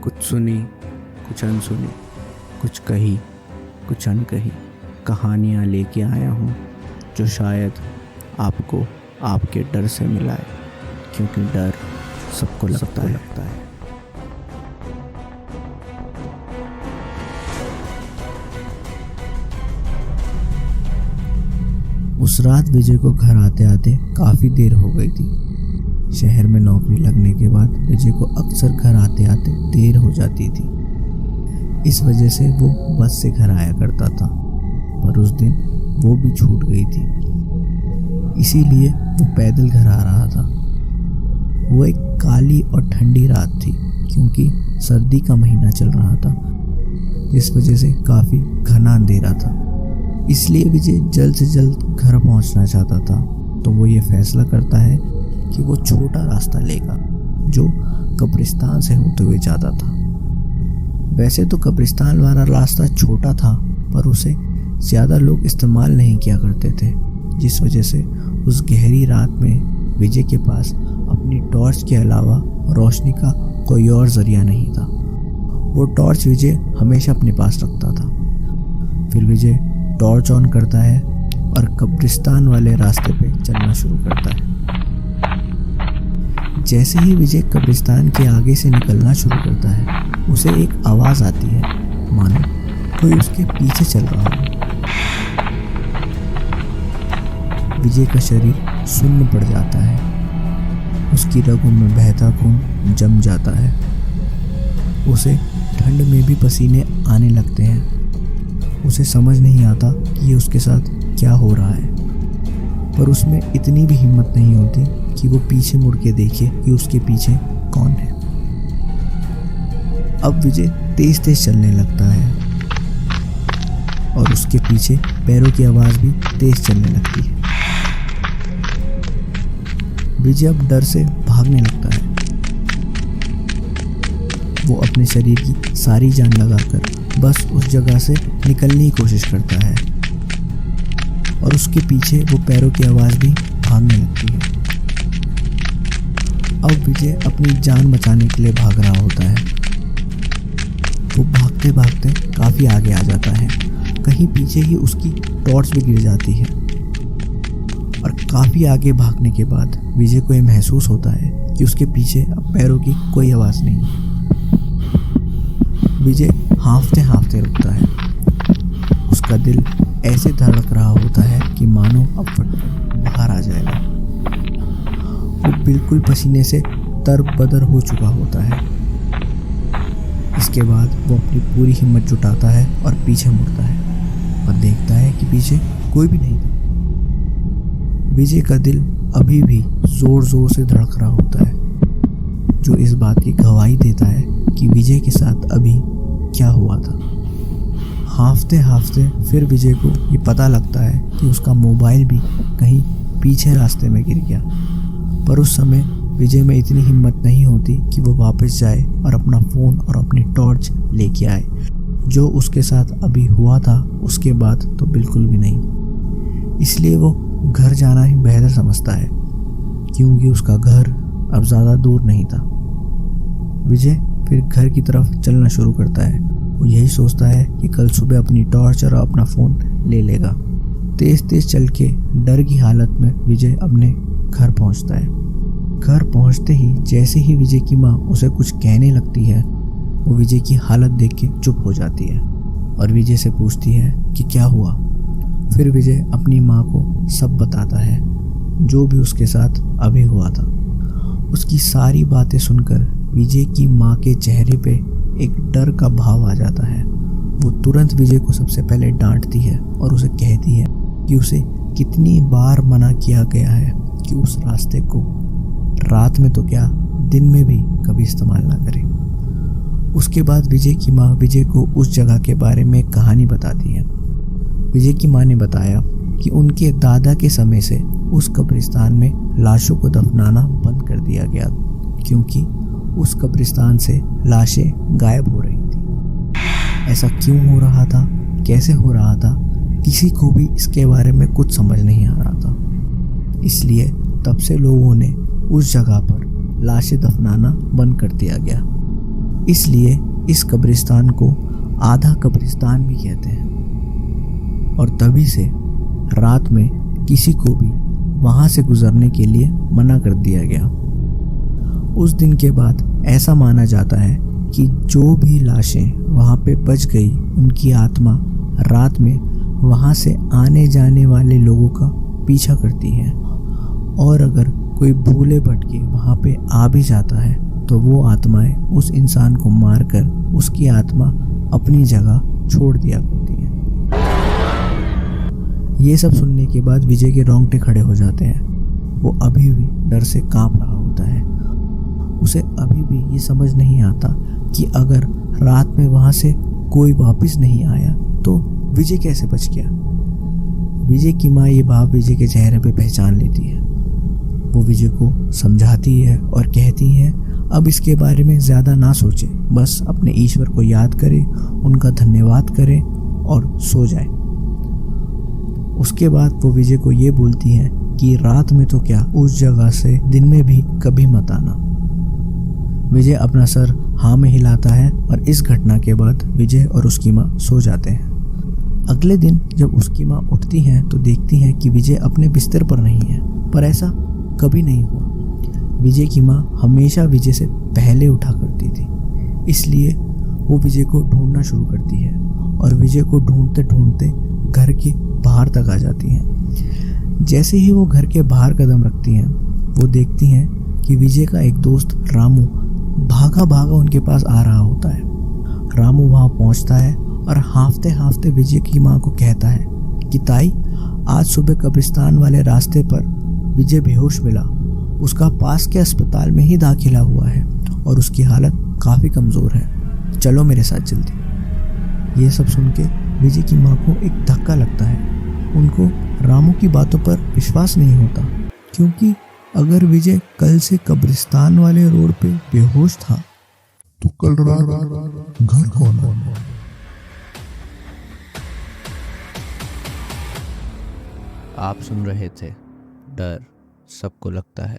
कुछ सुनी, कुछ अनसुनी, कुछ कही, कुछ अनकही कहानियाँ लेके आया हूँ जो शायद आपको आपके डर से मिलाए, क्योंकि डर सबको लगता है। उस रात विजय को घर आते आते काफ़ी देर हो गई थी। शहर में नौकरी लगने के बाद विजय को अक्सर घर आते आते देर हो जाती थी। इस वजह से वो बस से घर आया करता था, पर उस दिन वो भी छूट गई थी। इसीलिए वो पैदल घर आ रहा था। वो एक काली और ठंडी रात थी, क्योंकि सर्दी का महीना चल रहा था, जिस वजह से काफ़ी घना अंधेरा था। इसलिए विजय जल्द से जल्द घर पहुंचना चाहता था, तो वो ये फैसला करता है कि वो छोटा रास्ता लेगा जो कब्रिस्तान से होते हुए जाता था। वैसे तो कब्रिस्तान वाला रास्ता छोटा था, पर उसे ज़्यादा लोग इस्तेमाल नहीं किया करते थे, जिस वजह से उस गहरी रात में विजय के पास अपनी टॉर्च के अलावा रोशनी का कोई और ज़रिया नहीं था। वो टॉर्च विजय हमेशा अपने पास रखता था। फिर विजय टॉर्च ऑन करता है और कब्रिस्तान वाले रास्ते पे चलना शुरू करता है। जैसे ही विजय कब्रिस्तान के आगे से निकलना शुरू करता है, उसे एक आवाज़ आती है, मानो कोई उसके पीछे चल रहा हो। विजय का शरीर सुन्न पड़ जाता है, उसकी रगों में बहता खून जम जाता है। उसे ठंड में भी पसीने आने लगते हैं। उसे समझ नहीं आता कि ये उसके साथ क्या हो रहा है, पर उसमें इतनी भी हिम्मत नहीं होती कि वो पीछे मुड़ के देखे कि उसके पीछे कौन है। अब विजय तेज तेज चलने लगता है और उसके पीछे पैरों की आवाज़ भी तेज चलने लगती है। विजय अब डर से भागने लगता है। वो अपने शरीर की सारी जान लगाकर बस उस जगह से निकलने की कोशिश करता है, और उसके पीछे वो पैरों की आवाज़ भी भागने लगती है। अब विजय अपनी जान बचाने के लिए भाग रहा होता है। वो भागते भागते काफ़ी आगे आ जाता है। कहीं पीछे ही उसकी टॉर्च भी गिर जाती है, और काफ़ी आगे भागने के बाद विजय को ये महसूस होता है कि उसके पीछे अब पैरों की कोई आवाज़ नहीं है। विजय हाँफते हाँफते रुकता है। उसका दिल ऐसे धड़क रहा होता है कि मानो अब फटकर बाहर आ जाएगा। वो बिल्कुल पसीने से तरबतर हो चुका होता है। इसके बाद वो अपनी पूरी हिम्मत जुटाता है और पीछे मुड़ता है, और देखता है कि पीछे कोई भी नहीं था। विजय का दिल अभी भी जोर जोर से धड़क रहा होता है, जो इस बात की गवाही देता है कि विजय के साथ अभी क्या हुआ था। हाँफते हाँफते फिर विजय को ये पता लगता है कि उसका मोबाइल भी कहीं पीछे रास्ते में गिर गया, पर उस समय विजय में इतनी हिम्मत नहीं होती कि वो वापस जाए और अपना फ़ोन और अपनी टॉर्च लेके आए। जो उसके साथ अभी हुआ था उसके बाद तो बिल्कुल भी नहीं। इसलिए वो घर जाना ही बेहतर समझता है, क्योंकि उसका घर अब ज़्यादा दूर नहीं था। विजय फिर घर की तरफ चलना शुरू करता है। वो यही सोचता है कि कल सुबह अपनी टॉर्च और अपना फ़ोन ले लेगा। तेज़ तेज़ चल के डर की हालत में विजय अपने घर पहुंचता है। घर पहुंचते ही जैसे ही विजय की माँ उसे कुछ कहने लगती है, वो विजय की हालत देख के चुप हो जाती है और विजय से पूछती है कि क्या हुआ। फिर विजय अपनी माँ को सब बताता है, जो भी उसके साथ अभी हुआ था। उसकी सारी बातें सुनकर विजय की माँ के चेहरे पे एक डर का भाव आ जाता है। वो तुरंत विजय को सबसे पहले डांटती है और उसे कहती है कि उसे कितनी बार मना किया गया है कि उस रास्ते को रात में तो क्या, दिन में भी कभी इस्तेमाल ना करे। उसके बाद विजय की माँ विजय को उस जगह के बारे में एक कहानी बताती है। विजय की माँ ने बताया कि उनके दादा के समय से उस कब्रिस्तान में लाशों को दफनाना बंद कर दिया गया, क्योंकि उस कब्रिस्तान से लाशें गायब हो रही थी। ऐसा क्यों हो रहा था, कैसे हो रहा था, किसी को भी इसके बारे में कुछ समझ नहीं आ रहा था। इसलिए तब से लोगों ने उस जगह पर लाशें दफनाना बंद कर दिया गया। इसलिए इस कब्रिस्तान को आधा कब्रिस्तान भी कहते हैं। और तभी से रात में किसी को भी वहाँ से गुजरने के लिए मना कर दिया गया। उस दिन के बाद ऐसा माना जाता है कि जो भी लाशें वहाँ पे बच गई, उनकी आत्मा रात में वहाँ से आने जाने वाले लोगों का पीछा करती है। और अगर कोई भूले भटके वहाँ पे आ भी जाता है तो वो आत्माएं उस इंसान को मारकर उसकी आत्मा अपनी जगह छोड़ दिया करती है। ये सब सुनने के बाद विजय के रोंगटे खड़े हो जाते हैं। वो अभी भी डर से कांप रहा होता है। उसे अभी भी ये समझ नहीं आता कि अगर रात में वहाँ से कोई वापस नहीं आया तो विजय कैसे बच गया। विजय की माँ ये भाव विजय के चेहरे पे पहचान लेती है। वो विजय को समझाती है और कहती है अब इसके बारे में ज़्यादा ना सोचे, बस अपने ईश्वर को याद करे, उनका धन्यवाद करे और सो जाए। उसके बाद वो विजय को ये बोलती है कि रात में तो क्या, उस जगह से दिन में भी कभी मत आना। विजय अपना सर हाँ में हिलाता है और इस घटना के बाद विजय और उसकी माँ सो जाते हैं। अगले दिन जब उसकी माँ उठती हैं तो देखती हैं कि विजय अपने बिस्तर पर नहीं है, पर ऐसा कभी नहीं हुआ। विजय की माँ हमेशा विजय से पहले उठा करती थी, इसलिए वो विजय को ढूंढना शुरू करती है और विजय को ढूंढते ढूंढते घर के बाहर तक आ जाती हैं। जैसे ही वो घर के बाहर कदम रखती हैं, वो देखती हैं कि विजय का एक दोस्त रामू भागा भागा उनके पास आ रहा होता है। रामू वहाँ पहुँचता है और हांफते हांफते विजय की माँ को कहता है कि ताई, आज सुबह कब्रिस्तान वाले रास्ते पर विजय बेहोश मिला। उसका पास के अस्पताल में ही दाखिला हुआ है और उसकी हालत काफ़ी कमज़ोर है, चलो मेरे साथ जल्दी। ये सब सुन के विजय की माँ को एक धक्का लगता है। उनको रामू की बातों पर विश्वास नहीं होता, क्योंकि अगर विजय कल से कब्रिस्तान वाले रोड पे बेहोश था तो कल रात घर कौन है? आप सुन रहे थे डर सबको लगता है।